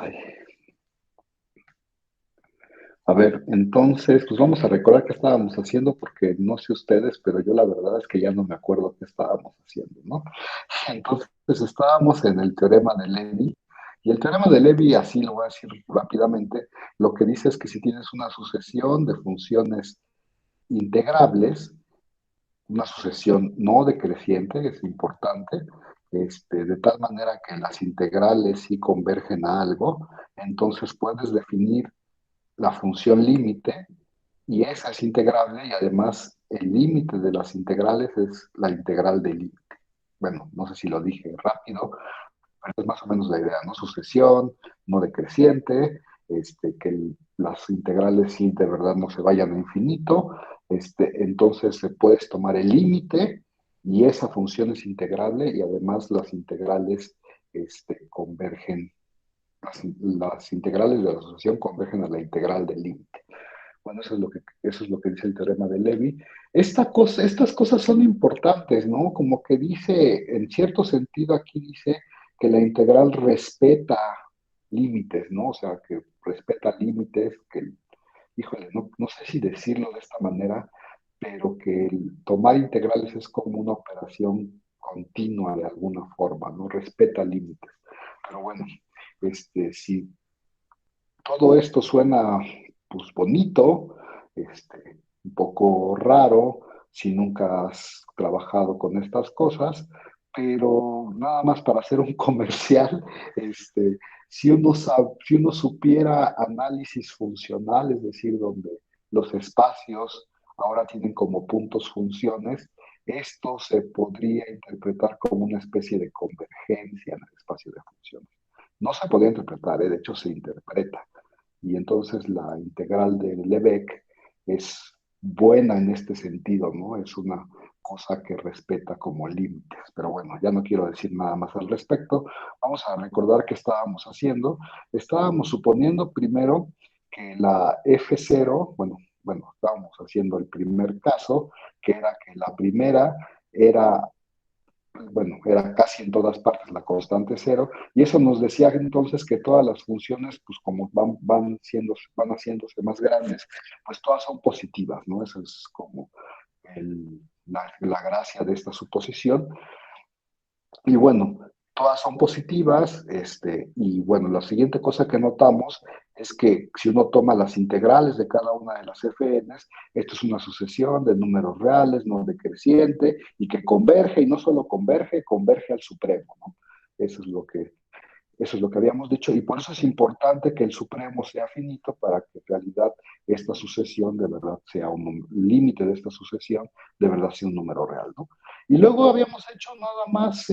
Ay, a ver, entonces, pues vamos a recordar qué estábamos haciendo, porque no sé ustedes, pero yo la verdad es que ya no me acuerdo qué estábamos haciendo, ¿no? Entonces, estábamos en el teorema de Levi, y el teorema de Levi, así lo voy a decir rápidamente, lo que dice es que si tienes una sucesión de funciones integrables, una sucesión no decreciente, es importante, de tal manera que las integrales sí convergen a algo, entonces puedes definir la función límite y esa es integrable y además el límite de las integrales es la integral del límite. Bueno, no sé si lo dije rápido, pero es más o menos la idea, ¿no? Sucesión, no decreciente, las integrales sí de verdad no se vayan a infinito, entonces se puedes tomar el límite y esa función es integrable y además las integrales convergen, las integrales de la asociación convergen a la integral del límite. Bueno, eso es lo que dice el teorema de Levi. Estas cosas son importantes, ¿no? Como que dice, en cierto sentido aquí dice que la integral respeta límites, ¿no? O sea, que respeta límites, híjole, no sé si decirlo de esta manera, pero que el tomar integrales es como una operación continua de alguna forma, ¿no? Respeta límites. Pero bueno, si todo esto suena pues bonito, un poco raro si nunca has trabajado con estas cosas, pero nada más para hacer un comercial, si uno supiera análisis funcional, es decir, donde los espacios ahora tienen como puntos funciones, esto se podría interpretar como una especie de convergencia en el espacio de funciones. No se podría interpretar, de hecho se interpreta. Y entonces la integral de Lebesgue es buena en este sentido, ¿no? Es una cosa que respeta como límites. Pero bueno, ya no quiero decir nada más al respecto. Vamos a recordar qué estábamos haciendo. Estábamos suponiendo primero que la F0, bueno, estábamos haciendo el primer caso, que era que la primera era era casi en todas partes la constante cero, y eso nos decía entonces que todas las funciones, pues como van haciéndose más grandes, pues todas son positivas, ¿no? Esa es como la gracia de esta suposición. Y bueno, todas son positivas, y bueno, la siguiente cosa que notamos es que si uno toma las integrales de cada una de las fn's, esto es una sucesión de números reales, no decreciente, y que converge, y no solo converge, converge al supremo, ¿no? Eso es lo que, eso es lo que habíamos dicho, y por eso es importante que el supremo sea finito para que en realidad esta sucesión de verdad sea un límite de esta sucesión, de verdad sea un número real, ¿no? Y luego habíamos hecho nada más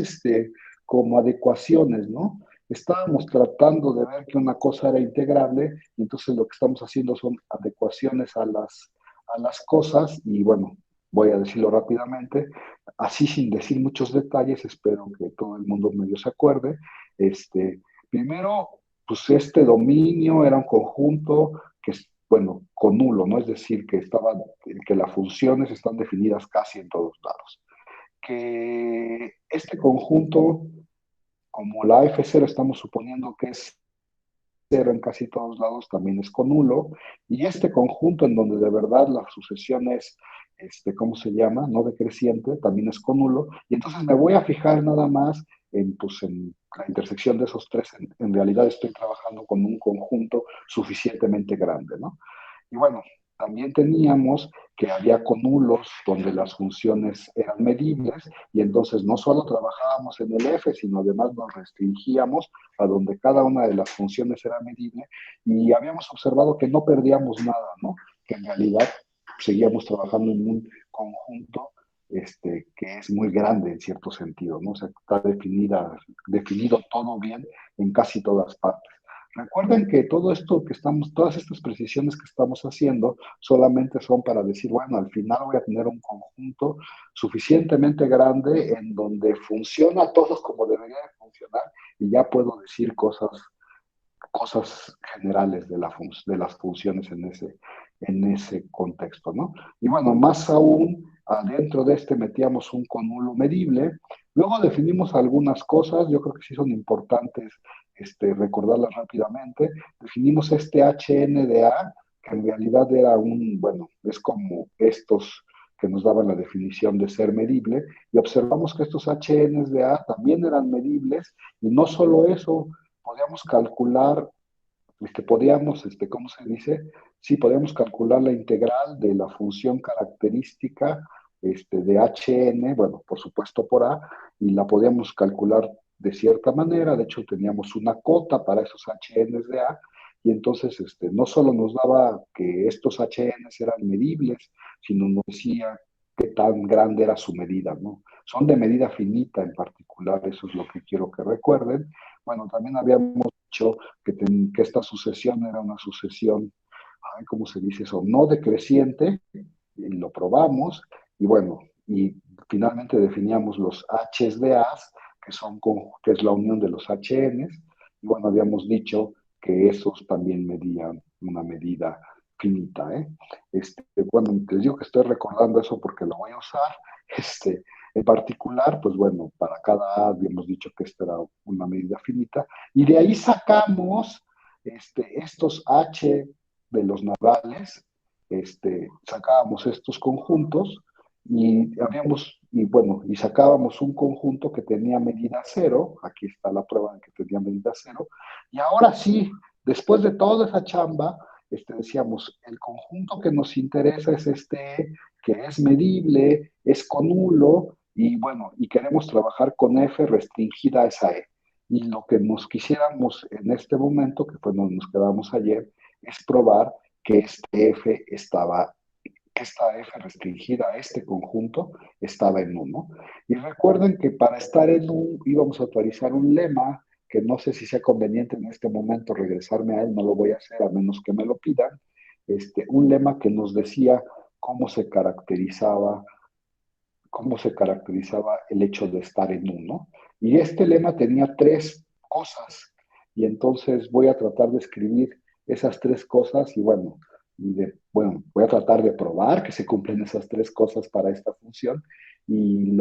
como adecuaciones, ¿no? Estábamos tratando de ver que una cosa era integrable, y entonces lo que estamos haciendo son adecuaciones a las cosas, y bueno, voy a decirlo rápidamente, así sin decir muchos detalles, espero que todo el mundo medio se acuerde. Primero, pues este dominio era un conjunto que es, bueno, con nulo, ¿no? Es decir, que las funciones están definidas casi en todos lados. Que este conjunto, como la F0 estamos suponiendo que es cero en casi todos lados, también es con nulo, y este conjunto en donde de verdad la sucesión es, ¿cómo se llama? No decreciente, también es con nulo, y entonces me voy a fijar nada más en la intersección de esos tres. En realidad estoy trabajando con un conjunto suficientemente grande, ¿no? Y bueno, también teníamos que había conulos donde las funciones eran medibles y entonces no solo trabajábamos en el F, sino además nos restringíamos a donde cada una de las funciones era medible y habíamos observado que no perdíamos nada, ¿no? Que en realidad seguíamos trabajando en un conjunto que es muy grande en cierto sentido, ¿no? O sea, está definido todo bien en casi todas partes. Recuerden que todo esto que estamos, todas estas precisiones que estamos haciendo solamente son para decir, bueno, al final voy a tener un conjunto suficientemente grande en donde funciona todo como debería de funcionar y ya puedo decir cosas generales de las funciones en ese contexto, ¿no? Y bueno, más aún, adentro de este metíamos un conulo medible, luego definimos algunas cosas, yo creo que sí son importantes recordarlas rápidamente, definimos este HNDA, que en realidad era bueno, es como estos que nos daban la definición de ser medible, y observamos que estos HNDA también eran medibles, y no solo eso, podíamos calcular, ¿cómo se dice? Sí, podíamos calcular la integral de la función característica de Hn, bueno, por supuesto por A, y la podíamos calcular de cierta manera, de hecho teníamos una cota para esos Hns de A, y entonces no solo nos daba que estos Hns eran medibles, sino nos decía qué tan grande era su medida, ¿no? Son de medida finita en particular, eso es lo que quiero que recuerden. Bueno, también habíamos dicho que esta sucesión era una sucesión, ay, ¿cómo se dice eso? No decreciente, y lo probamos, y bueno, y finalmente definíamos los H's de A's, que es la unión de los HNs, y bueno, habíamos dicho que esos también medían una medida finita, ¿eh? Bueno, les digo que estoy recordando eso porque lo voy a usar, en particular, pues bueno, para cada A habíamos dicho que esta era una medida finita, y de ahí sacamos estos H de los navales, sacábamos estos conjuntos y sacábamos un conjunto que tenía medida cero, aquí está la prueba de que tenía medida cero, y ahora sí, después de toda esa chamba, decíamos, el conjunto que nos interesa es que es medible, es conulo, y bueno, y queremos trabajar con F restringida a esa E. Y lo que nos quisiéramos en este momento, que fue donde nos quedamos ayer, es probar que esta F restringida a este conjunto estaba en 1. Y recuerden que para estar en 1 íbamos a utilizar un lema que no sé si sea conveniente en este momento regresarme a él, no lo voy a hacer a menos que me lo pidan, un lema que nos decía cómo se caracterizaba el hecho de estar en 1. Y este lema tenía 3 cosas, y entonces voy a tratar de escribir esas 3 cosas y bueno, voy a tratar de probar que se cumplen esas 3 cosas para esta función. Y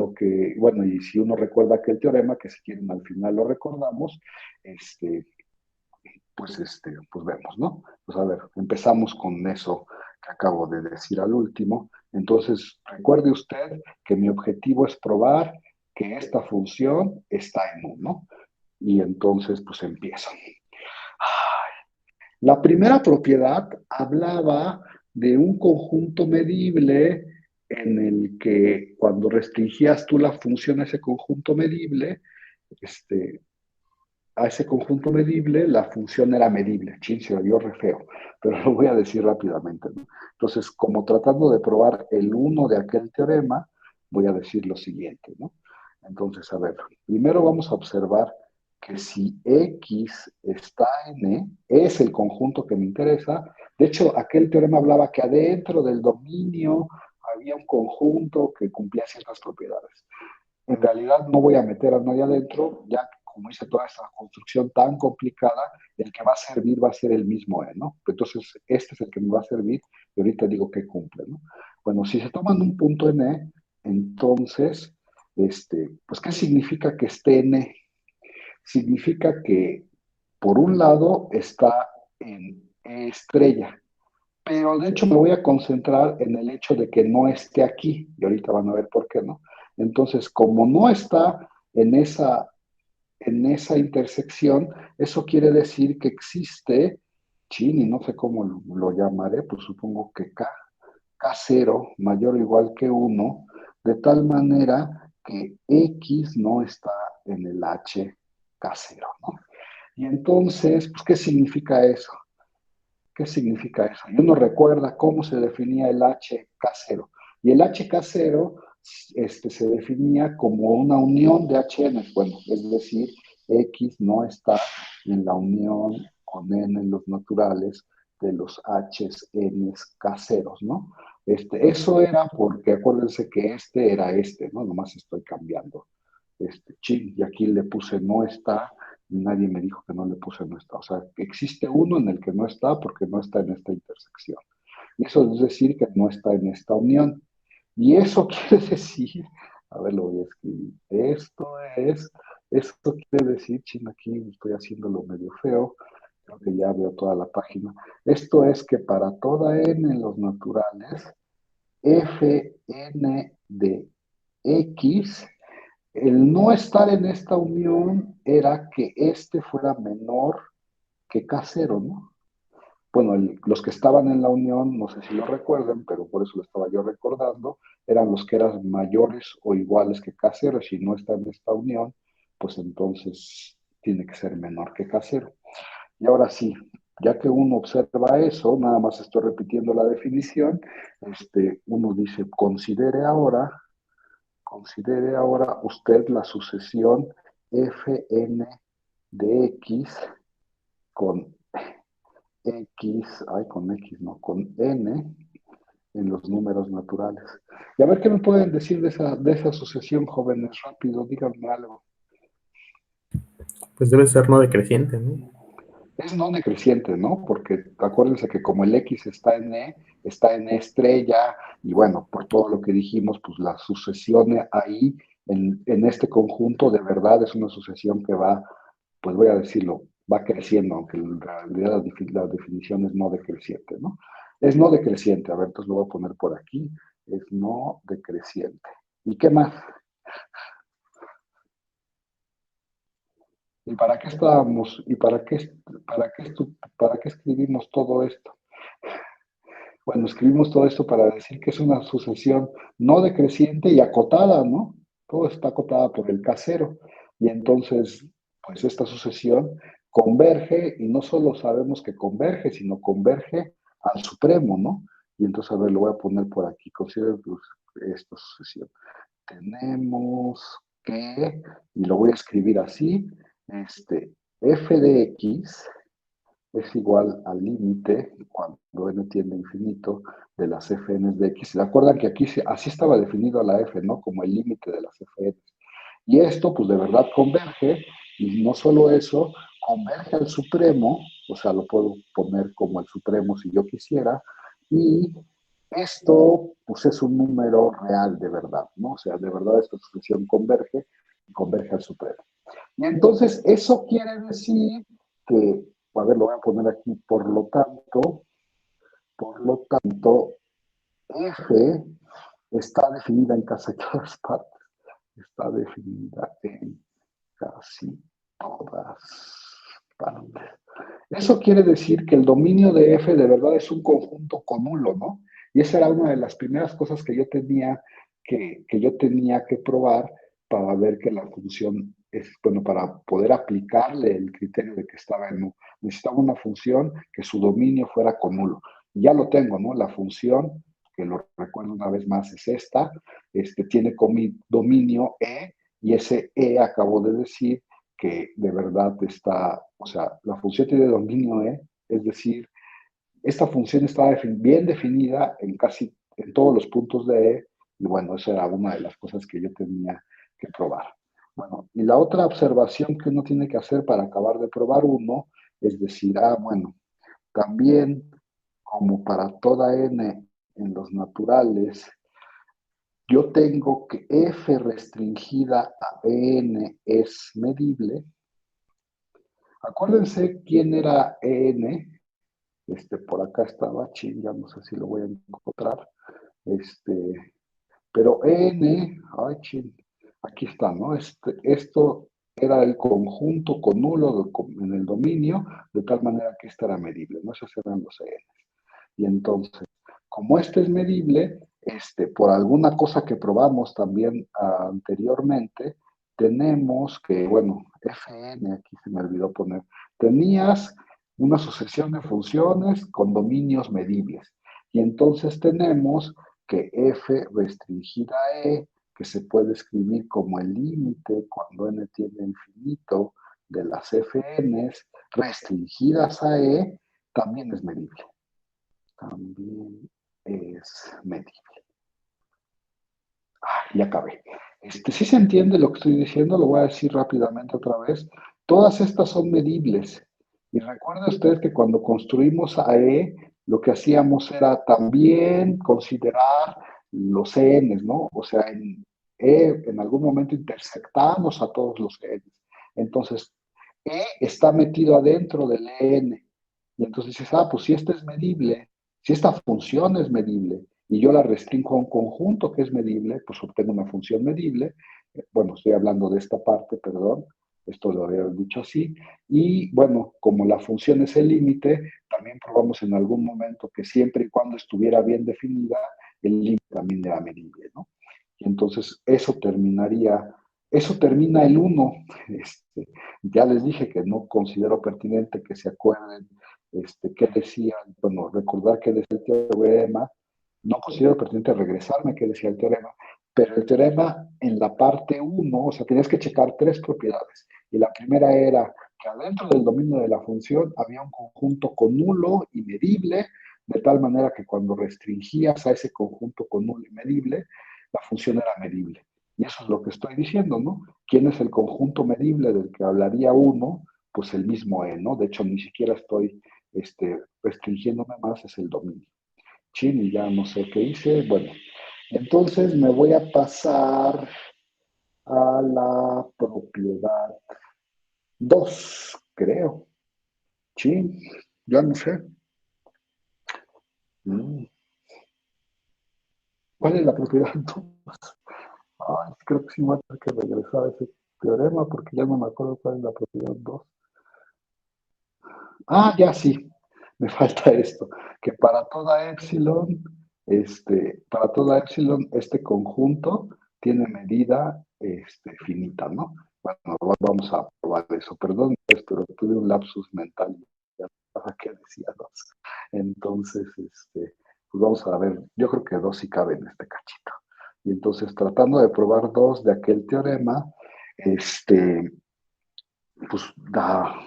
si uno recuerda aquel teorema, que si quieren al final lo recordamos, este, pues vemos, ¿no? Pues a ver, empezamos con eso que acabo de decir al último. Entonces, recuerde usted que mi objetivo es probar que esta función está en 1. Y entonces, pues empiezo. La primera propiedad hablaba de un conjunto medible en el que cuando restringías tú la función a ese conjunto medible, este, a ese conjunto medible, la función era medible. Chin, se oyó re feo, pero lo voy a decir rápidamente, ¿no? Entonces, como tratando de probar el 1 de aquel teorema, voy a decir lo siguiente, ¿no? Entonces, a ver, primero vamos a observar que si X está en es el conjunto que me interesa. De hecho, aquel teorema hablaba que adentro del dominio había un conjunto que cumplía ciertas propiedades. En realidad no voy a meter a nadie adentro, ya que como hice toda esta construcción tan complicada, el que va a servir va a ser el mismo E, ¿no? Entonces, este es el que me va a servir y ahorita digo que cumple, ¿no? Bueno, si se toman un punto en E, entonces, pues, ¿qué significa que esté en E? Significa que, por un lado, está en E estrella, pero de hecho me voy a concentrar en el hecho de que no esté aquí, y ahorita van a ver por qué, ¿no? Entonces, como no está en esa intersección, eso quiere decir que existe, y no sé cómo lo llamaré, pues supongo que K0 mayor o igual que 1, de tal manera que X no está en el H K0, ¿no? Y entonces, pues, ¿qué significa eso? ¿Qué significa eso? Y uno recuerda cómo se definía el HK0. Y el HK0 se definía como una unión de HN. Bueno, es decir, X no está en la unión con N en los naturales de los H's, N's, K0, ¿no? Eso era porque acuérdense que era ¿no? Nomás estoy cambiando y aquí le puse no está, y nadie me dijo que no le puse no está. O sea, existe uno en el que no está porque no está en esta intersección. Y eso es decir que no está en esta unión. Y eso quiere decir, a ver, lo voy a escribir. Esto quiere decir, ching, aquí estoy haciéndolo medio feo, creo que ya veo toda la página. Esto es que para toda n en los naturales, Fn de X, el no estar en esta unión era que este fuera menor que K0, ¿no? Bueno, los que estaban en la unión, no sé si lo recuerden, pero por eso lo estaba yo recordando, eran los que eran mayores o iguales que K0. Si no está en esta unión, pues entonces tiene que ser menor que K0. Y ahora sí, ya que uno observa eso, nada más estoy repitiendo la definición, uno dice, considere ahora usted la sucesión Fn de X con con X, no, con N en los números naturales. Y a ver qué me pueden decir de esa sucesión, jóvenes, rápido, díganme algo. Pues debe ser no decreciente, ¿no? Es no decreciente, ¿no? Porque acuérdense que como el X está en E estrella, y bueno, por todo lo que dijimos, pues la sucesión ahí, en este conjunto, de verdad es una sucesión que va, pues voy a decirlo, va creciendo, aunque en realidad la definición es no decreciente, ¿no? Es no decreciente, a ver, entonces lo voy a poner por aquí, es no decreciente. ¿Y qué más? ¿Y para qué estábamos? ¿Y para qué escribimos todo esto? Bueno, escribimos todo esto para decir que es una sucesión no decreciente y acotada, ¿no? Todo está acotada por el casero. Y entonces, pues esta sucesión converge, y no solo sabemos que converge, sino converge al supremo, ¿no? Y entonces, a ver, lo voy a poner por aquí. Considero esta sucesión. Tenemos que, y lo voy a escribir así, f de x es igual al límite, cuando n tiende a infinito, de las fn de x. ¿Se acuerdan que aquí así estaba definido la f, ¿no? Como el límite de las fn. Y esto, pues de verdad converge, y no solo eso, converge al supremo, o sea, lo puedo poner como el supremo si yo quisiera, y esto, pues es un número real de verdad, ¿no? O sea, de verdad esta expresión converge y converge al supremo. Y entonces eso quiere decir que, a ver, lo voy a poner aquí, por lo tanto, F está definida en casi todas partes. Está definida en casi todas partes. Eso quiere decir que el dominio de F de verdad es un conjunto conulo, ¿no? Y esa era una de las primeras cosas que yo tenía que probar para ver que la función es, bueno, para poder aplicarle el criterio de que estaba en U. Necesitaba una función que su dominio fuera conulo. Y ya lo tengo, ¿no? La función, que lo recuerdo una vez más, es esta, tiene como dominio E, y ese E acabo de decir que de verdad está, o sea, la función tiene dominio E, es decir, esta función está bien definida en todos los puntos de E, y bueno, esa era una de las cosas que yo tenía que probar. Bueno, y la otra observación que uno tiene que hacer para acabar de probar uno, es decir, bueno, también como para toda n en los naturales, yo tengo que f restringida a n es medible. Acuérdense quién era EN. Por acá estaba, ya no sé si lo voy a encontrar. Pero EN, aquí está, ¿no? Esto era el conjunto con nulo en el dominio, de tal manera que esta era medible, ¿no? Esos eran los EN. Y entonces, como este es medible, por alguna cosa que probamos también anteriormente, tenemos que, bueno, Fn, aquí se me olvidó poner, tenías una sucesión de funciones con dominios medibles. Y entonces tenemos que f restringida a e, que se puede escribir como el límite cuando n tiende a infinito de las fn's restringidas a e, también es medible. También es medible. Ya acabé. Sí se entiende lo que estoy diciendo, lo voy a decir rápidamente otra vez. Todas estas son medibles. Y recuerde usted que cuando construimos a E, lo que hacíamos era también considerar los ENs, ¿no? O sea, en E en algún momento intersectamos a todos los ENs. Entonces, E está metido adentro del EN. Y entonces dices, pues si esta es medible, si esta función es medible, y yo la restringo a un conjunto que es medible, pues obtengo una función medible. Bueno, estoy hablando de esta parte, perdón, esto lo había dicho así. Y bueno, como la función es el límite, también probamos en algún momento que siempre y cuando estuviera bien definida, el límite también era medible, ¿no? Y entonces eso termina el uno. Ya les dije que no considero pertinente que se acuerden qué decían, bueno, recordar qué decía el teorema. No considero pertinente regresarme qué decía el teorema, pero el teorema en la parte uno, o sea, tenías que checar tres propiedades. Y la primera era que adentro del dominio de la función había un conjunto conulo y medible, de tal manera que cuando restringías a ese conjunto conulo y medible, la función era medible. Y eso es lo que estoy diciendo, ¿no? ¿Quién es el conjunto medible del que hablaría uno? Pues el mismo E, ¿no? De hecho, ni siquiera estoy restringiéndome más, es el dominio. Chin, y ya no sé qué hice. Bueno, entonces me voy a pasar a la propiedad 2, creo. Chin, ya no sé. Mm, ¿Cuál es la propiedad 2? Ay, creo que sí me voy a tener que regresar a ese teorema porque ya no me acuerdo cuál es la propiedad 2. Ya sí, me falta esto, que para toda epsilon, este conjunto tiene medida finita, ¿no? Bueno, vamos a probar eso. Perdón, pero tuve un lapsus mental, ya no sabía qué decía dos. Entonces, pues vamos a ver, yo creo que dos sí cabe en este cachito. Y entonces, tratando de probar dos de aquel teorema, pues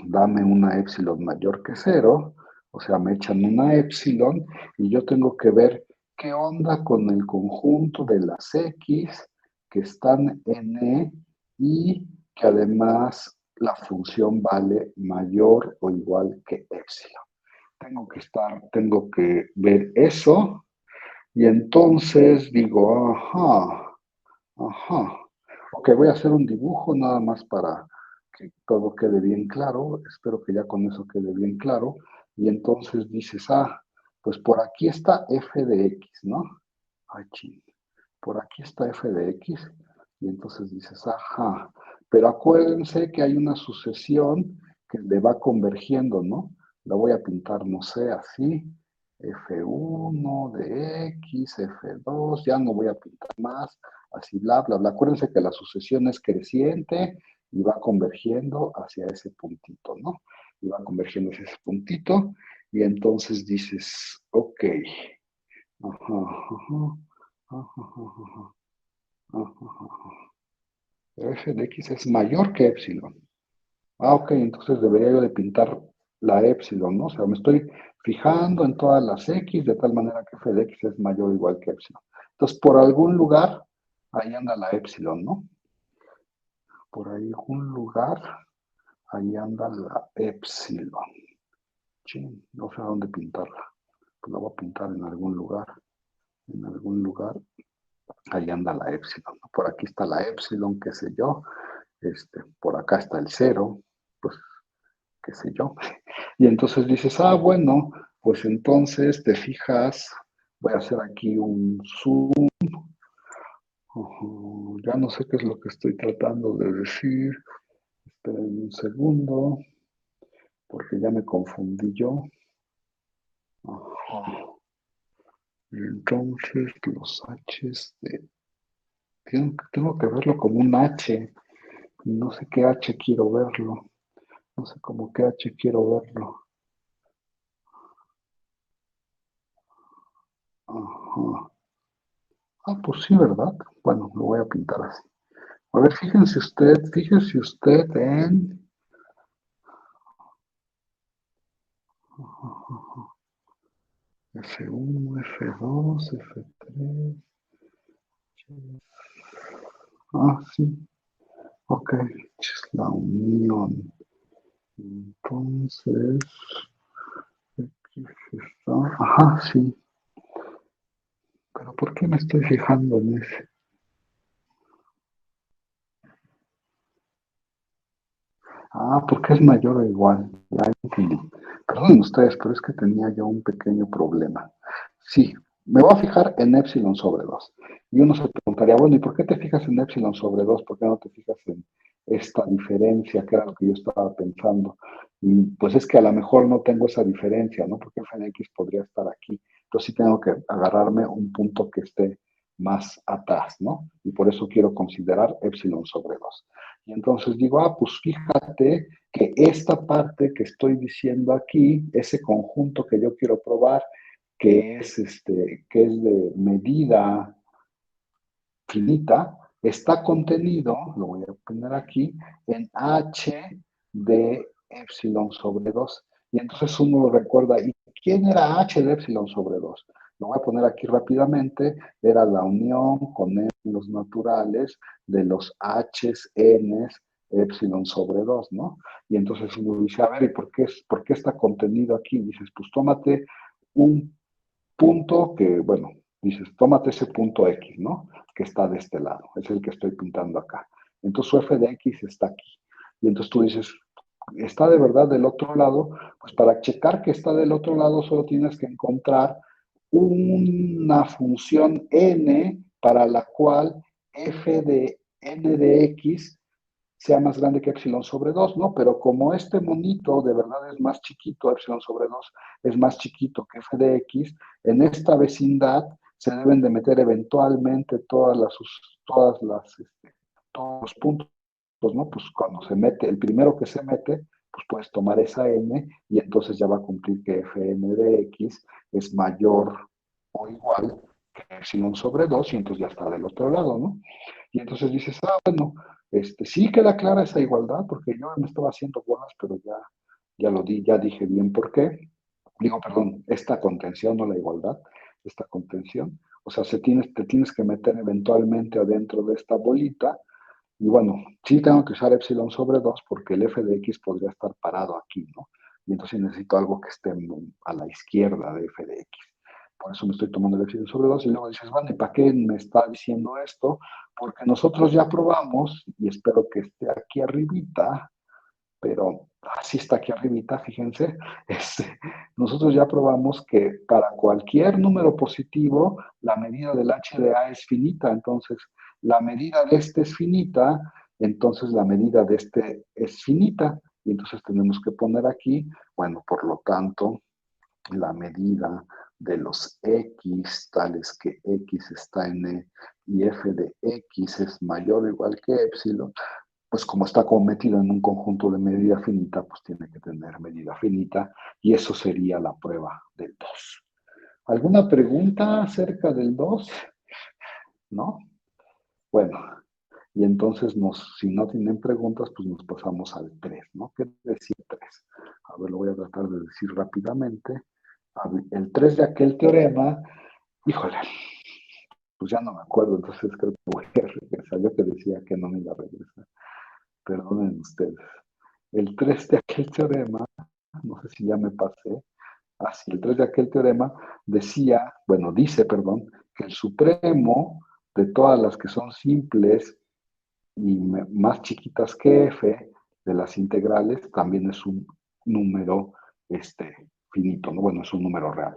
dame una epsilon mayor que cero, o sea, me echan una epsilon y yo tengo que ver qué onda con el conjunto de las X que están en E y que además la función vale mayor o igual que epsilon. Tengo que ver eso y entonces digo, ajá. Ok, voy a hacer un dibujo nada más para que todo quede bien claro. Espero que ya con eso quede bien claro. Y entonces dices, pues por aquí está f de x, ¿no? Ay, ching. Por aquí está f de x. Y entonces dices, ajá. Pero acuérdense que hay una sucesión que le va convergiendo, ¿no? La voy a pintar, no sé, así. F1 de X, F2, ya no voy a pintar más, así bla, bla, bla. Acuérdense que la sucesión es creciente y va convergiendo hacia ese puntito, ¿no? Y va convergiendo hacia ese puntito y entonces dices, ok, ajá, ajá, ajá, ajá, ajá, ajá. F de X es mayor que epsilon. Ok, entonces debería yo de pintar la epsilon, ¿no? O sea, me estoy fijando en todas las X de tal manera que f de X es mayor o igual que epsilon. Entonces, por algún lugar, ahí anda la epsilon, ¿no? Por algún lugar, ahí anda la epsilon. Sí, no sé a dónde pintarla. Pues la voy a pintar en algún lugar. En algún lugar, ahí anda la epsilon, ¿no? Por aquí está la epsilon, qué sé yo. Por acá está el cero, pues qué sé yo. Y entonces dices, bueno, pues entonces te fijas, voy a hacer aquí un zoom, ya no sé qué es lo que estoy tratando de decir, esperen un segundo, porque ya me confundí yo. Ajá. Y entonces los H's tengo que verlo como un H, no sé qué H quiero verlo, no sé cómo qué H quiero verlo. Ajá. Pues sí, ¿verdad? Bueno, lo voy a pintar así. A ver, fíjese usted en F1, F2, F3. Sí, ok, es la unión. Entonces, aquí está. Sí, pero ¿por qué me estoy fijando en ese? Ah, porque es mayor o igual. Ya entendí. Perdonen ustedes, pero es que tenía yo un pequeño problema. Sí, me voy a fijar en epsilon sobre 2. Y uno se preguntaría, bueno, ¿y por qué te fijas en epsilon sobre 2? ¿Por qué no te fijas en esta diferencia, que era lo que yo estaba pensando? Y pues es que a lo mejor no tengo esa diferencia, ¿no? Porque f de x podría estar aquí. Entonces sí tengo que agarrarme un punto que esté más atrás, ¿no? Y por eso quiero considerar epsilon sobre 2. Y entonces digo, ah, pues fíjate que esta parte que estoy diciendo aquí, ese conjunto que yo quiero probar, que es de medida finita, está contenido, lo voy a poner aquí, en h de epsilon sobre 2. Y entonces uno recuerda, ¿y quién era h de epsilon sobre 2? Lo voy a poner aquí rápidamente, era la unión con los naturales de los h's, n's, epsilon sobre 2, ¿no? Y entonces uno dice, a ver, ¿y por qué está contenido aquí? Dices, pues tómate un punto que, bueno, dices, tómate ese punto X, ¿no? Que está de este lado, es el que estoy pintando acá. Entonces su f de X está aquí. Y entonces tú dices, ¿está de verdad del otro lado? Pues para checar que está del otro lado solo tienes que encontrar una función n para la cual f de n de x sea más grande que epsilon sobre 2, ¿no? Pero como este monito de verdad es más chiquito, epsilon sobre 2 es más chiquito que f de x, en esta vecindad se deben de meter eventualmente todos los puntos, ¿no? Pues cuando se mete, el primero que se mete, pues puedes tomar esa n y entonces ya va a cumplir que fn de x es mayor o igual que epsilon sobre 2 y entonces ya está del otro lado, ¿no? Y entonces dices, ah, bueno, sí queda clara esa igualdad, porque yo me estaba haciendo bolas, pero ya dije bien por qué. Digo, perdón, esta contención, no la igualdad, esta contención. O sea, te tienes que meter eventualmente adentro de esta bolita. Y bueno, sí tengo que usar epsilon sobre 2 porque el f de x podría estar parado aquí, ¿no? Y entonces necesito algo que esté a la izquierda de f de x. Por eso me estoy tomando el epsilon sobre 2 y luego dices, vale, ¿para qué me está diciendo esto? Porque nosotros ya probamos, y espero que esté aquí arribita, pero así está aquí arribita, fíjense, nosotros ya probamos que para cualquier número positivo, la medida del h de a es finita, entonces la medida de este es finita, entonces la medida de este es finita, y entonces tenemos que poner aquí, bueno, por lo tanto, la medida de los x, tales que x está en e y f de x es mayor o igual que epsilon, pues como está como metido en un conjunto de medida finita, pues tiene que tener medida finita y eso sería la prueba del 2. ¿Alguna pregunta acerca del 2? ¿No? Bueno, y entonces si no tienen preguntas, pues nos pasamos al 3, ¿no? ¿Qué decía 3? A ver, lo voy a tratar de decir rápidamente. El 3 de aquel teorema, híjole, pues ya no me acuerdo, entonces creo que voy a regresar. Yo que decía que no me iba a regresar. Perdonen ustedes. El 3 de aquel teorema, no sé si ya me pasé, así el 3 de aquel teorema dice, perdón, que el supremo de todas las que son simples y más chiquitas que f de las integrales también es un número finito, ¿no? Bueno, es un número real.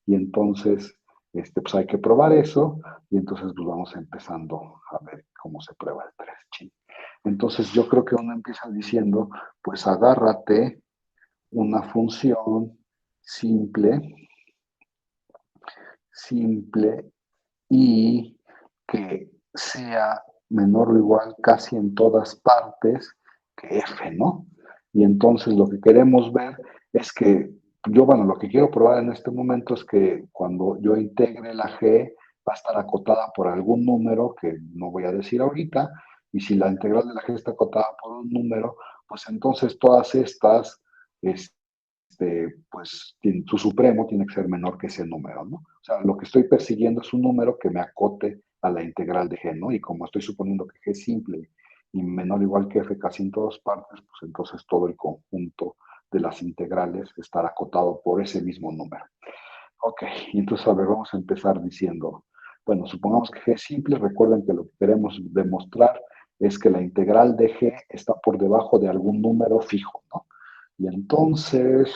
Y entonces, pues hay que probar eso y entonces pues vamos empezando a ver cómo se prueba el 3. ¿Sí? Entonces yo creo que uno empieza diciendo, pues agárrate una función simple, simple y que sea menor o igual casi en todas partes que f, ¿no? Y entonces lo que queremos ver es que bueno, lo que quiero probar en este momento es que cuando yo integre la g va a estar acotada por algún número que no voy a decir ahorita, y si la integral de la g está acotada por un número, pues entonces todas estas, pues su supremo tiene que ser menor que ese número, ¿no? O sea, lo que estoy persiguiendo es un número que me acote a la integral de g, ¿no? Y como estoy suponiendo que g es simple y menor o igual que f casi en todas partes, pues entonces todo el conjunto de las integrales estará acotado por ese mismo número. Ok, y entonces a ver, vamos a empezar diciendo, Bueno, supongamos que G es simple, recuerden que lo que queremos demostrar es que la integral de G está por debajo de algún número fijo, ¿no? Y entonces,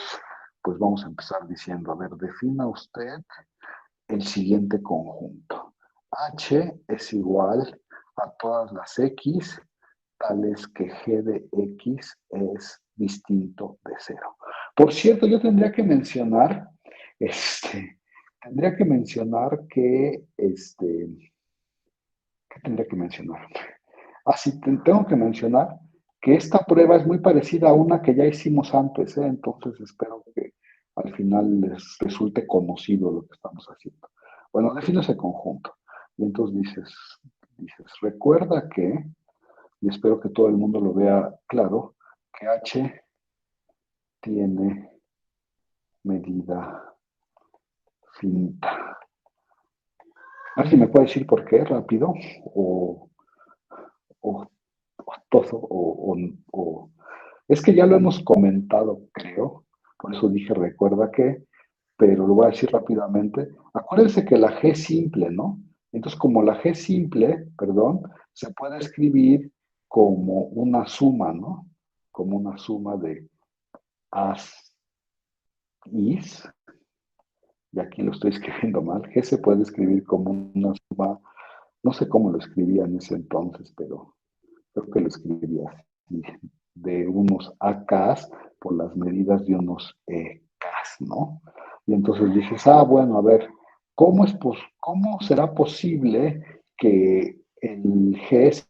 pues vamos a empezar diciendo, a ver, defina usted el siguiente conjunto. H es igual a todas las X, tales que G de X es distinto de cero. Por cierto, yo tendría que mencionar, tendría que mencionar que, ¿qué tendría que mencionar? Así tengo que mencionar que esta prueba es muy parecida a una que ya hicimos antes, ¿eh? Entonces espero que al final les resulte conocido lo que estamos haciendo. Bueno, defino ese conjunto. Y entonces dices, recuerda que, y espero que todo el mundo lo vea claro, que H tiene medida finita. ¿Alguien me puede decir por qué rápido? O, o, o todo, es que ya lo hemos comentado, creo, por eso dije recuerda que, pero lo voy a decir rápidamente. Acuérdense que la G es simple, ¿no? Entonces, como la G es simple, perdón, se puede escribir como una suma, ¿no? Como una suma de as, is, y aquí lo estoy escribiendo mal. G se puede escribir como una suma, no sé cómo lo escribía en ese entonces, pero creo que lo escribía así, de unos AKs por las medidas de unos EKs, ¿no? Y entonces dices, bueno, a ver, ¿cómo será posible que el G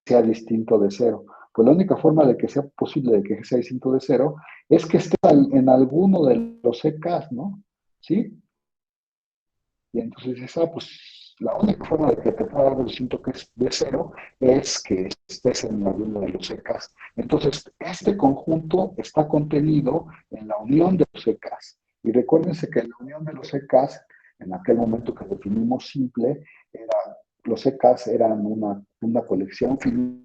sea distinto de cero? Pues la única forma de que sea posible de que G sea distinto de cero es que esté en alguno de los EKs, ¿no? ¿Sí? Y entonces dices, pues la única forma de que te pueda dar el distinto que es de cero es que estés en la unión de los EKs. Entonces, este conjunto está contenido en la unión de los EKs. Y recuérdense que la unión de los EKs, en aquel momento que definimos simple, los EKs eran una colección finita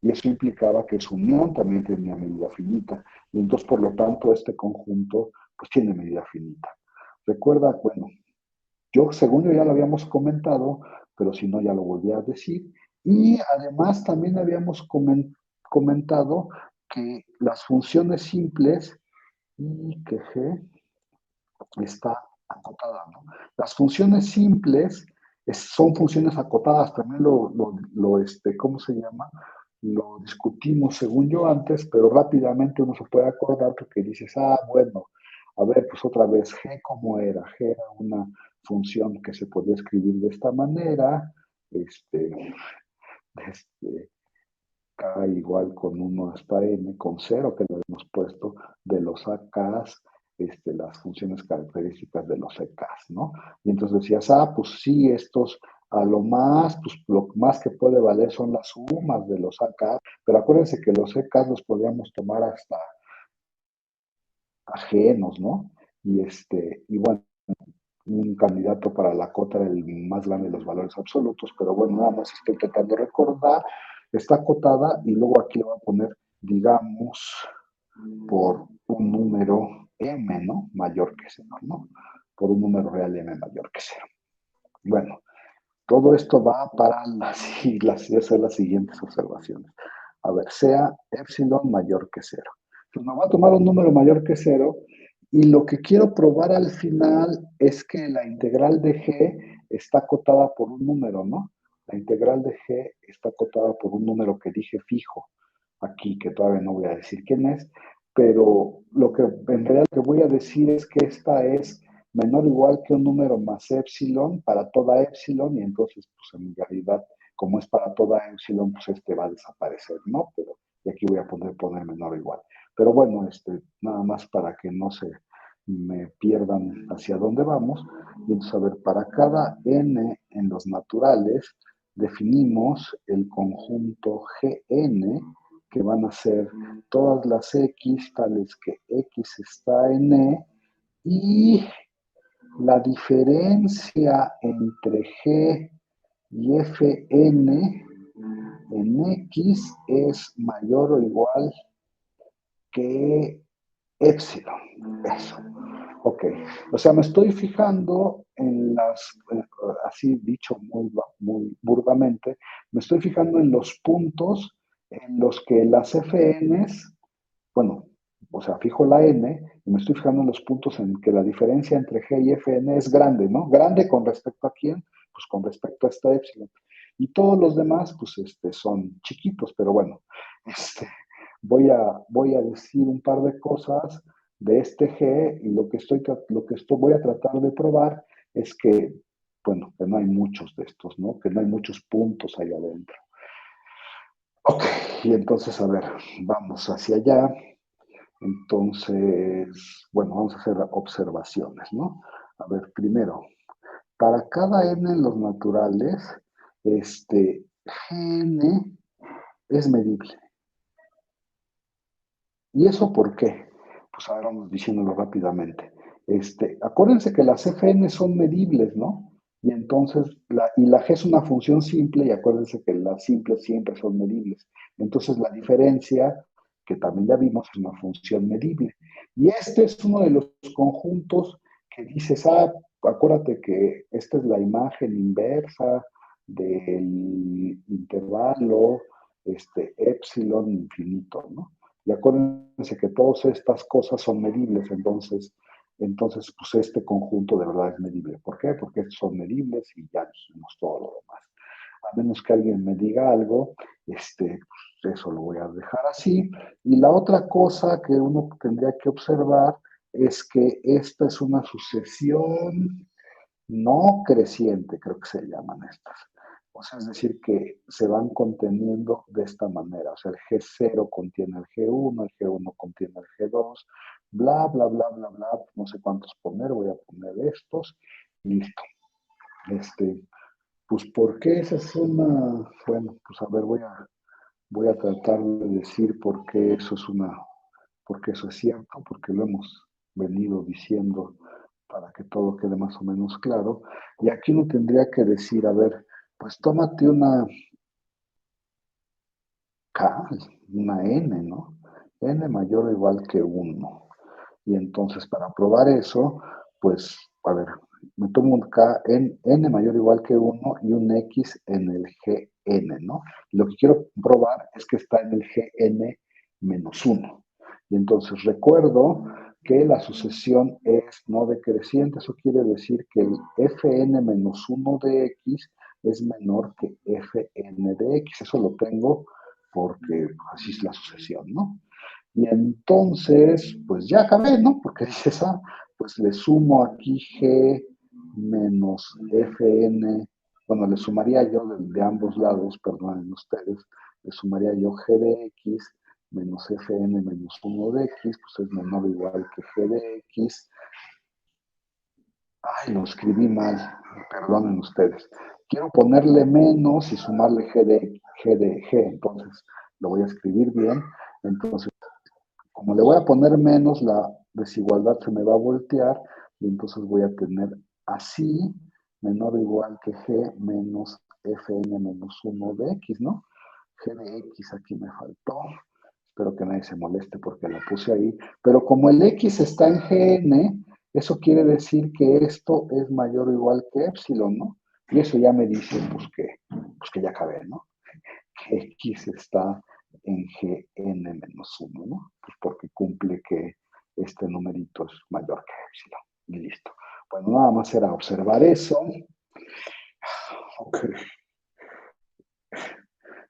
y eso implicaba que su unión también tenía medida finita. Y entonces, por lo tanto, este conjunto pues tiene medida finita. Recuerda, bueno, según yo ya lo habíamos comentado, pero si no ya lo volví a decir. Y además también habíamos comentado que las funciones simples y que G está acotada, ¿no? Las funciones simples son funciones acotadas, también ¿cómo se llama? Lo discutimos según yo antes, pero rápidamente uno se puede acordar porque dices, bueno, a ver, pues otra vez, G cómo era, G era una función que se podía escribir de esta manera, este, K igual con 1 hasta n, con 0 que lo hemos puesto, de los AKs, las funciones características de los EKs, ¿no? Y entonces decías, pues sí, estos a lo más, pues lo más que puede valer son las sumas de los AKs, pero acuérdense que los EKs los podíamos tomar hasta ajenos, ¿no? Y bueno, un candidato para la cota era el más grande de los valores absolutos, pero bueno, nada más estoy tratando de recordar, está acotada y luego aquí le voy a poner, digamos, por un número m, ¿no? Mayor que 0, ¿no? Por un número real m mayor que 0. Bueno, todo esto va para hacer las siguientes observaciones. A ver, sea epsilon mayor que 0. Pues me voy a tomar un número mayor que 0 y lo que quiero probar al final es que la integral de g está acotada por un número, ¿no? La integral de g está acotada por un número que dije fijo aquí, que todavía no voy a decir quién es, pero lo que en realidad que voy a decir es que esta es menor o igual que un número más epsilon para toda epsilon y entonces pues en realidad como es para toda epsilon pues este va a desaparecer, ¿no? Pero y aquí voy a poner menor o igual. Pero bueno, nada más para que no se me pierdan hacia dónde vamos. Y entonces, a ver, para cada n en los naturales definimos el conjunto Gn que van a ser todas las x tales que x está en e y la diferencia entre G y Fn en X es mayor o igual que epsilon. Eso. Ok, o sea, me estoy fijando en así dicho muy burdamente, me estoy fijando en los puntos en los que las FNs, bueno, o sea, fijo la N y me estoy fijando en los puntos en que la diferencia entre G y FN es grande, ¿no? Grande con respecto a quién, pues con respecto a esta epsilon. Y todos los demás, pues son chiquitos, pero bueno, este, voy a decir un par de cosas de este G y voy a tratar de probar es que, bueno, que no hay muchos de estos, ¿no? Que no hay muchos puntos ahí adentro. Ok, y entonces, a ver, vamos hacia allá. Entonces, bueno, vamos a hacer observaciones, ¿no? A ver, primero, para cada n en los naturales, Gn es medible. ¿Y eso por qué? Pues ahora vamos diciéndolo rápidamente. Acuérdense que las Fn son medibles, ¿no? Y entonces, la G es una función simple y acuérdense que las simples siempre son medibles. Entonces, la diferencia, que también ya vimos, es una función medible. Y este es uno de los conjuntos que dices, acuérdate que esta es la imagen inversa del intervalo, epsilon infinito, ¿no? Y acuérdense que todas estas cosas son medibles, entonces, pues este conjunto de verdad es medible. ¿Por qué? Porque estos son medibles y ya dijimos todo lo demás. A menos que alguien me diga algo, pues eso lo voy a dejar así. Y la otra cosa que uno tendría que observar es que esta es una sucesión no creciente, creo que se llaman estas. O sea, es decir, que se van conteniendo de esta manera. O sea, el G0 contiene el G1, el G1 contiene el G2, bla, bla, bla, bla, bla. No sé cuántos poner, voy a poner estos. Listo. Este, pues, ¿por qué esa es una? Bueno, pues a ver, voy a tratar de decir por qué eso es porque eso es cierto, porque lo hemos venido diciendo para que todo quede más o menos claro. Y aquí uno tendría que decir, a ver, pues tómate una K, una N, ¿no? N mayor o igual que 1. Y entonces para probar eso, pues, a ver, me tomo un K en N mayor o igual que 1 y un X en el Gn, ¿no? Y lo que quiero probar es que está en el Gn menos 1. Y entonces recuerdo que la sucesión es no decreciente, eso quiere decir que el Fn menos 1 de X es menor que Fn de X. Eso lo tengo porque así es la sucesión, ¿no? Y entonces, pues ya acabé, ¿no? Porque dices, pues le sumo aquí G menos Fn, bueno, le sumaría yo de ambos lados, perdonen ustedes, le sumaría yo G de X menos Fn menos 1 de X, pues es menor o igual que G de X. Ay, lo escribí mal, perdonen ustedes. Quiero ponerle menos y sumarle G, entonces lo voy a escribir bien. Entonces, como le voy a poner menos, la desigualdad se me va a voltear y entonces voy a tener así, menor o igual que G menos Fn menos 1 de X, ¿no? G de X aquí me faltó. Espero que nadie se moleste porque la puse ahí. Pero como el X está en Gn, eso quiere decir que esto es mayor o igual que epsilon, ¿no? Y eso ya me dice, pues que ya acabé, ¿no? Que X está en Gn menos 1, ¿no? Pues porque cumple que este numerito es mayor que epsilon. Y listo. Bueno, nada más era observar eso. Ok.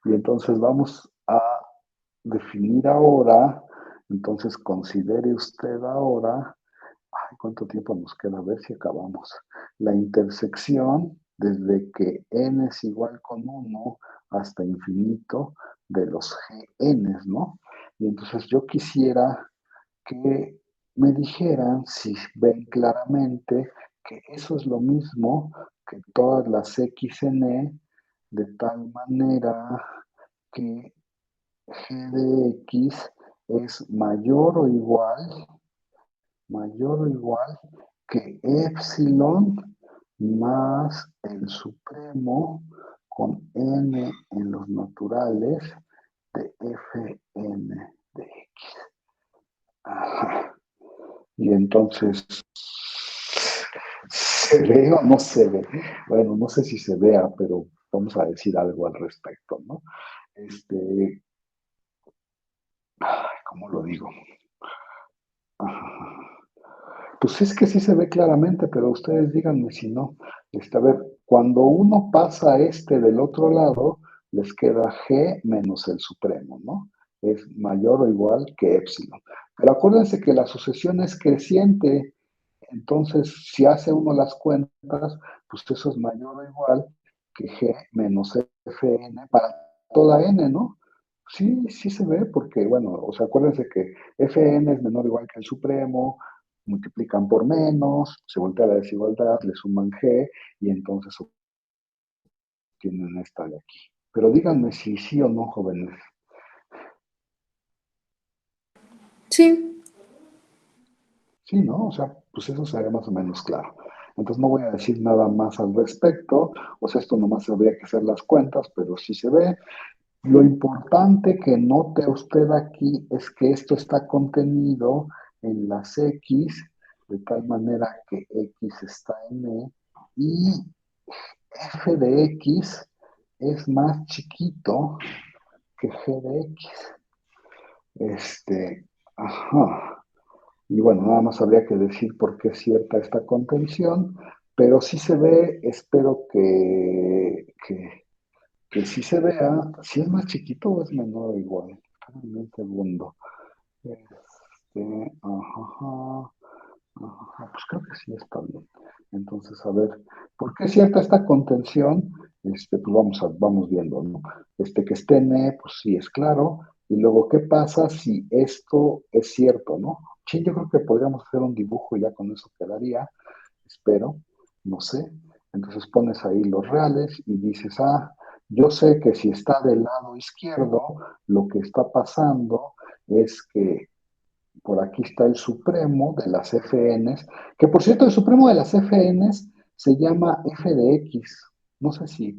Y entonces vamos a definir ahora, entonces considere usted ahora, ay, ¿cuánto tiempo nos queda? A ver si acabamos. La intersección desde que n es igual con 1 hasta infinito de los gn, ¿no? Y entonces yo quisiera que me dijeran si ven claramente que eso es lo mismo que todas las xn, de tal manera que g de x es mayor o igual que epsilon más el supremo con n en los naturales de fn de x. Ajá. Y entonces, ¿se ve o no se ve? Bueno, no sé si se vea, pero vamos a decir algo al respecto, ¿no? Este, ¿Cómo lo digo? Pues es que sí se ve claramente, pero ustedes díganme si no. A ver, cuando uno pasa del otro lado, les queda G menos el supremo, ¿no? Es mayor o igual que épsilon. Pero acuérdense que la sucesión es creciente, entonces si hace uno las cuentas, pues eso es mayor o igual que G menos Fn para toda n, ¿no? Sí, sí se ve, porque, bueno, o sea, acuérdense que Fn es menor o igual que el supremo, multiplican por menos, se voltea la desigualdad, le suman G y entonces obtienen esta de aquí. Pero díganme si sí o no, jóvenes. Sí, Sí, ¿no? O sea, pues eso sería más o menos claro. Entonces no voy a decir nada más al respecto. O sea, esto nomás habría que hacer las cuentas, pero sí se ve. Lo importante que note usted aquí es que esto está contenido en las X, de tal manera que X está en E, y f de X es más chiquito que g de X. Ajá. Y bueno, nada más habría que decir por qué es cierta esta contención, pero sí se ve, espero que sí se vea, si es más chiquito o es menor o igual. Espérenme un segundo. Ajá, ajá, pues creo que sí está bien. Entonces, a ver, ¿por qué es cierta esta contención? Pues vamos viendo, ¿no? Que esté en E, pues sí es claro. Y luego, ¿qué pasa si esto es cierto, no? Sí, yo creo que podríamos hacer un dibujo y ya con eso quedaría, espero, no sé. Entonces pones ahí los reales y dices, yo sé que si está del lado izquierdo, lo que está pasando es que por aquí está el supremo de las FNs, que por cierto, el supremo de las FNs se llama F de X. No sé si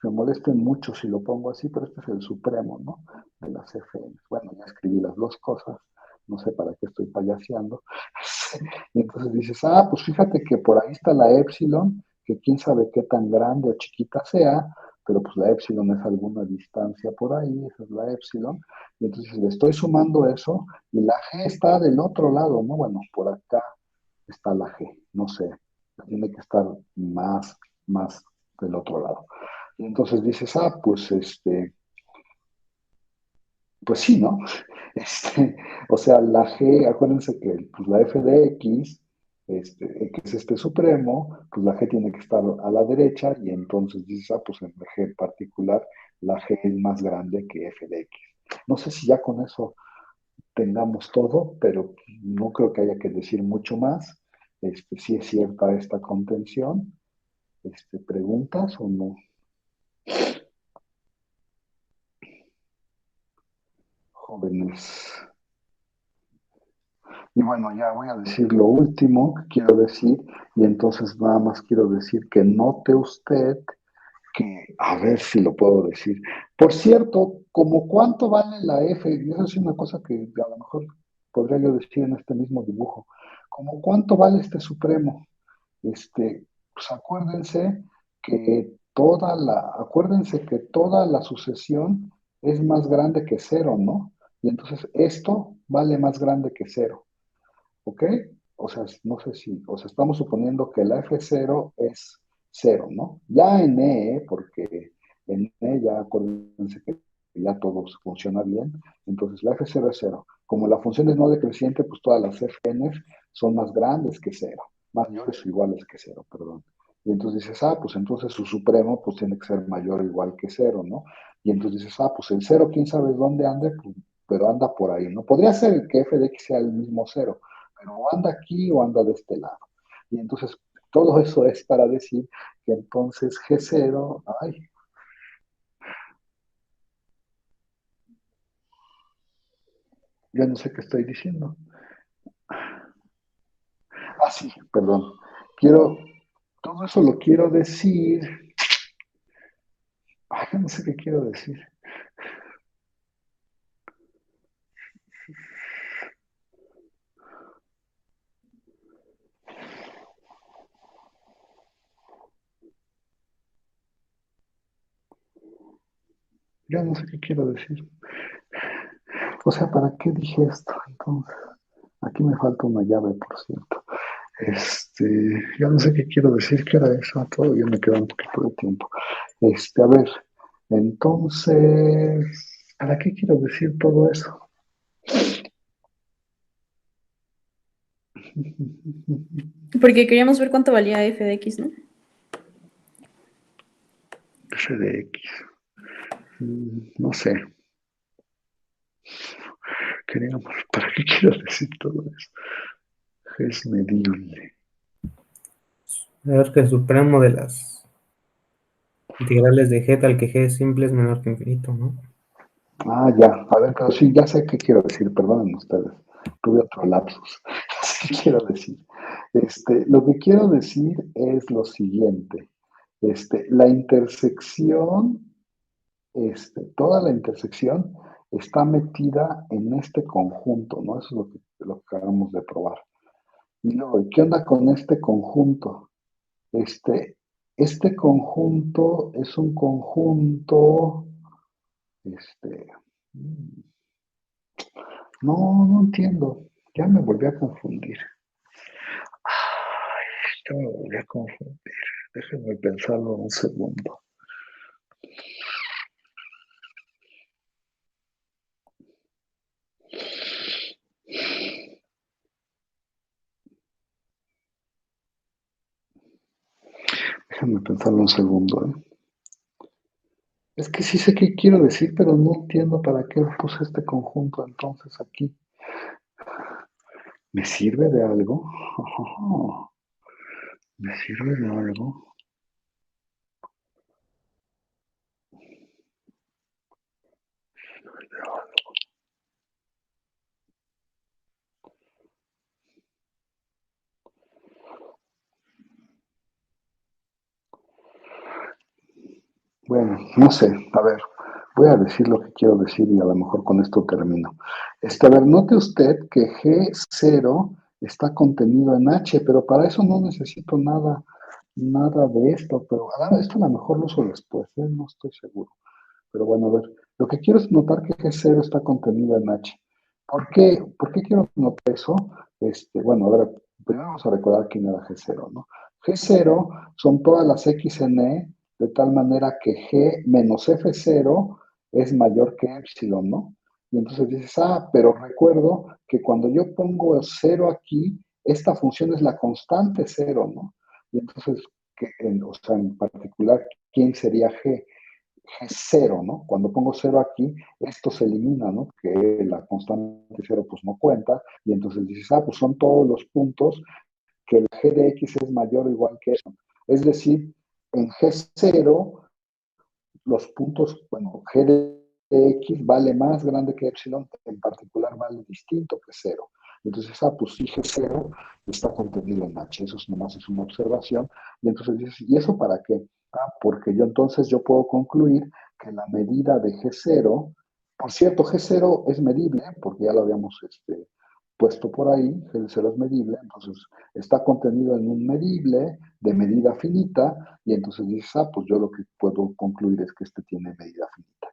me molesten mucho si lo pongo así, pero este es el supremo, ¿no? De las FNs. Bueno, ya escribí las dos cosas, no sé para qué estoy payaseando. Y entonces dices, pues fíjate que por ahí está la epsilon, que quién sabe qué tan grande o chiquita sea, pero pues la epsilon es alguna distancia por ahí, esa es la epsilon. Y entonces le estoy sumando eso y la G está del otro lado, ¿no? Bueno, por acá está la G, no sé, tiene que estar más del otro lado. Y entonces dices, pues pues sí, ¿no? O sea, la G, acuérdense que pues, la f de x, que es supremo, pues la G tiene que estar a la derecha y entonces dices, pues en la G particular, la G es más grande que f de x. No sé si ya con eso tengamos todo, pero no creo que haya que decir mucho más. Si es cierta esta contención, ¿preguntas o no? Jóvenes. Y bueno, ya voy a decir lo último que quiero decir, y entonces nada más quiero decir que note usted que, a ver si lo puedo decir. Por cierto, ¿como cuánto vale la F? Y eso es una cosa que a lo mejor podría yo decir en este mismo dibujo. ¿Como cuánto vale este supremo? Pues acuérdense que toda la sucesión es más grande que cero, ¿no? Y entonces esto vale más grande que cero. ¿Ok? O sea, no sé si, o sea, estamos suponiendo que la F0 es cero, ¿no? Ya en E, porque en E ya acuérdense que ya todo funciona bien, entonces la F0 es cero. Como la función es no decreciente, pues todas las Fn son más grandes que cero, mayores o iguales que cero, perdón. Y entonces dices, pues entonces su supremo pues tiene que ser mayor o igual que cero, ¿no? Y entonces dices, pues el cero, quién sabe dónde ande, pues, pero anda por ahí, ¿no? Podría ser que f de x sea el mismo cero, pero o anda aquí o anda de este lado. Y entonces todo eso es para decir que entonces G0, ya no sé qué estoy diciendo. Sí, perdón. Quiero, todo eso lo quiero decir. Ya no sé qué quiero decir. Ya no sé qué quiero decir. O sea, ¿para qué dije esto? Entonces, aquí me falta una llave, por cierto. Ya no sé qué quiero decir, qué era eso, todavía me queda un poquito de tiempo. A ver, entonces, ¿para qué quiero decir todo eso? Porque queríamos ver cuánto valía f de x, ¿no? F de X. No sé. Queríamos, ¿para qué quiero decir todo eso? Es medible. Ver que el supremo de las integrales de g tal que g es simple es menor que infinito, ¿no? Ah, ya. A ver, pero sí, ya sé qué quiero decir. Perdonen ustedes. Tuve otro lapsus. ¿Qué quiero decir? Lo que quiero decir es lo siguiente. La intersección, toda la intersección está metida en este conjunto, ¿no? Eso es lo que acabamos de probar. Y luego, ¿qué onda con este conjunto? Este, este conjunto es un conjunto, este, no entiendo. Ya me volví a confundir. Ay, ya me volví a confundir. Déjenme pensarlo un segundo. Déjenme pensarlo un segundo, ¿eh? Es que sí sé qué quiero decir, pero no entiendo para qué puse este conjunto entonces aquí. ¿Me sirve de algo? ¿Me sirve de algo? Bueno, no sé. A ver, voy a decir lo que quiero decir y a lo mejor con esto termino. A ver, note usted que G0 está contenido en H, pero para eso no necesito nada de esto. Pero esto a lo mejor lo uso después, ¿eh? No estoy seguro. Pero bueno, a ver, lo que quiero es notar que G0 está contenido en H. ¿Por qué quiero notar eso? Bueno, a ver, primero vamos a recordar quién era G0, ¿no? G0 son todas las X en E, de tal manera que G menos F0 es mayor que epsilon, ¿no? Y entonces dices, pero recuerdo que cuando yo pongo 0 aquí, esta función es la constante 0, ¿no? Y entonces, o sea, en particular, ¿quién sería G? G0, ¿no? Cuando pongo 0 aquí, esto se elimina, ¿no? Que la constante 0 pues no cuenta, y entonces dices, pues son todos los puntos que el G de X es mayor o igual que eso. Es decir, en G0, los puntos, bueno, G de X vale más grande que epsilon, en particular vale distinto que 0. Entonces, pues sí, G0 está contenido en H, eso nomás es una observación, y entonces dices, ¿y eso para qué? Porque yo puedo concluir que la medida de G0, por cierto, G0 es medible, porque ya lo habíamos puesto por ahí, G0 es medible, entonces está contenido en un medible de medida finita, y entonces dices, pues yo lo que puedo concluir es que este tiene medida finita.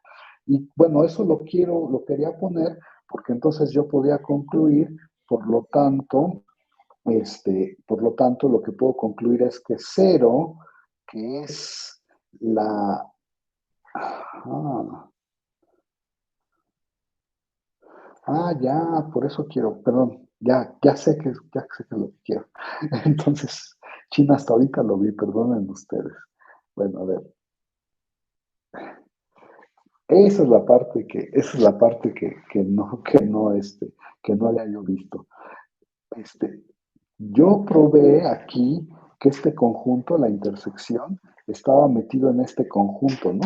Y bueno, eso lo quería poner, porque entonces yo podía concluir, por lo tanto, lo que puedo concluir es que 0, que es la... Ya, por eso quiero, perdón, ya sé que lo que quiero. Entonces, China hasta ahorita lo vi, perdonen ustedes. Bueno, a ver, esa es la parte que no había yo visto. Este, yo probé aquí que este conjunto, la intersección, estaba metido en este conjunto, ¿no?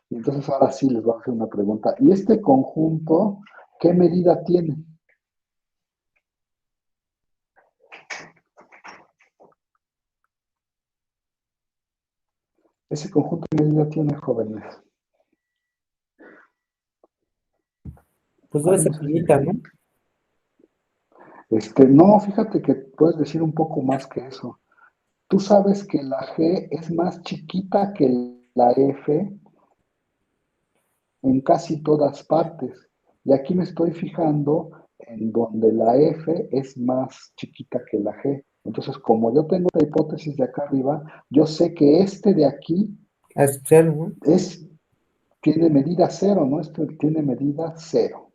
Y entonces ahora sí les voy a hacer una pregunta. ¿Y este conjunto qué medida tiene? Ese conjunto qué medida tiene, jóvenes. Pues debe ser No sé si... finita, ¿no? No, fíjate que puedes decir un poco más que eso. Tú sabes que la G es más chiquita que la F. en casi todas partes. Y aquí me estoy fijando en donde la F es más chiquita que la G. Entonces, como yo tengo la hipótesis de acá arriba, yo sé que este de aquí Es cero, ¿no? tiene medida cero, ¿no? Este tiene medida cero,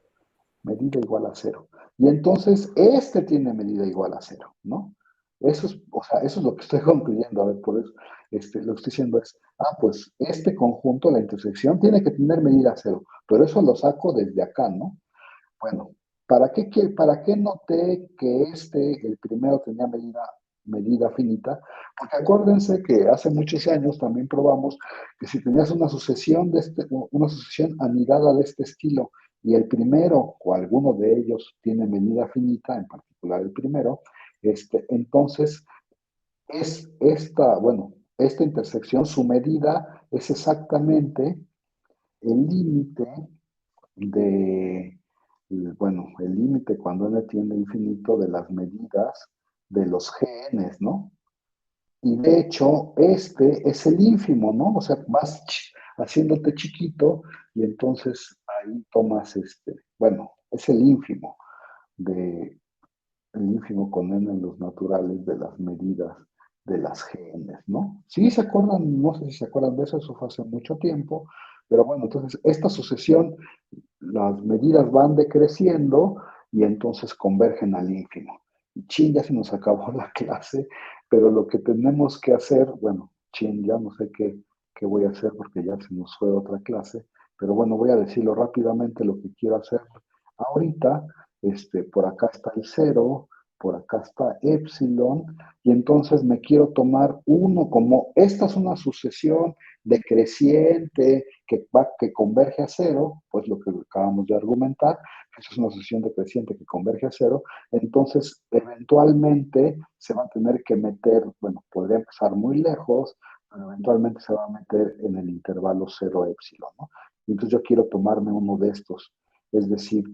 medida igual a cero. Y entonces este tiene medida igual a cero, ¿no? Eso es, o sea, eso es lo que estoy concluyendo. A ver, por eso lo que estoy diciendo es, pues este conjunto, la intersección, tiene que tener medida cero, pero eso lo saco desde acá, ¿no? Bueno, ¿para qué noté que el primero tenía medida finita? Porque acuérdense que hace muchos años también probamos que si tenías una sucesión anidada de este estilo y el primero o alguno de ellos tiene medida finita, en particular el primero, entonces esta intersección, su medida es exactamente el límite de, el límite cuando n tiende a infinito de las medidas de los gns, ¿no? Y de hecho, este es el ínfimo, ¿no? O sea, vas haciéndote chiquito y entonces ahí tomas es el ínfimo con n en los naturales de las medidas de las genes, ¿no? Sí, se acuerdan, no sé si se acuerdan de eso fue hace mucho tiempo, pero bueno, entonces esta sucesión, las medidas van decreciendo y entonces convergen al ínfimo. Y chin, ya se nos acabó la clase, pero lo que tenemos que hacer, bueno, chin, ya no sé qué voy a hacer porque ya se nos fue otra clase, pero bueno, voy a decirlo rápidamente lo que quiero hacer ahorita. Por acá está el cero, por acá está epsilon, y entonces me quiero tomar uno como, esta es una sucesión decreciente que converge a cero, pues lo que acabamos de argumentar, que es una sucesión decreciente que converge a cero, entonces eventualmente se va a tener que meter, bueno, podría empezar muy lejos, pero eventualmente se va a meter en el intervalo cero epsilon, ¿no? Y entonces yo quiero tomarme uno de estos, es decir,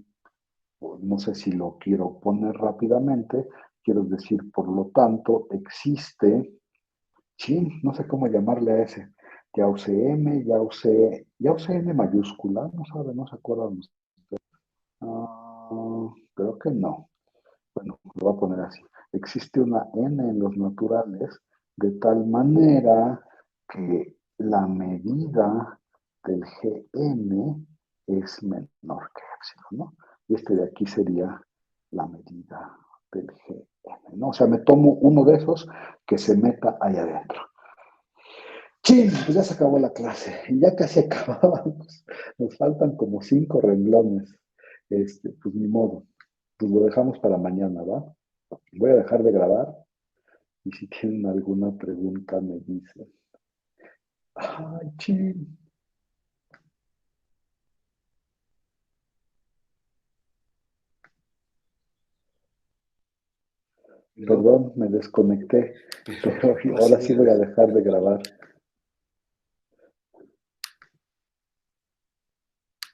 no sé si lo quiero poner rápidamente, quiero decir, por lo tanto, existe, sí, no sé cómo llamarle a ese, ya usé M, ya usé N mayúscula, no se acuerdan ustedes. Creo que no. Bueno, lo voy a poner así. Existe una N en los naturales de tal manera que la medida del Gn es menor que epsilon, ¿no? Y este de aquí sería la medida del Gn, ¿no? O sea, me tomo uno de esos que se meta ahí adentro. ¡Chin! Pues ya se acabó la clase. Y ya casi acabamos. Nos faltan como 5 renglones. Pues ni modo. Pues lo dejamos para mañana, ¿va? Voy a dejar de grabar y si tienen alguna pregunta me dicen. Ay, chin. Perdón, me desconecté, pero ahora sí voy a dejar de grabar.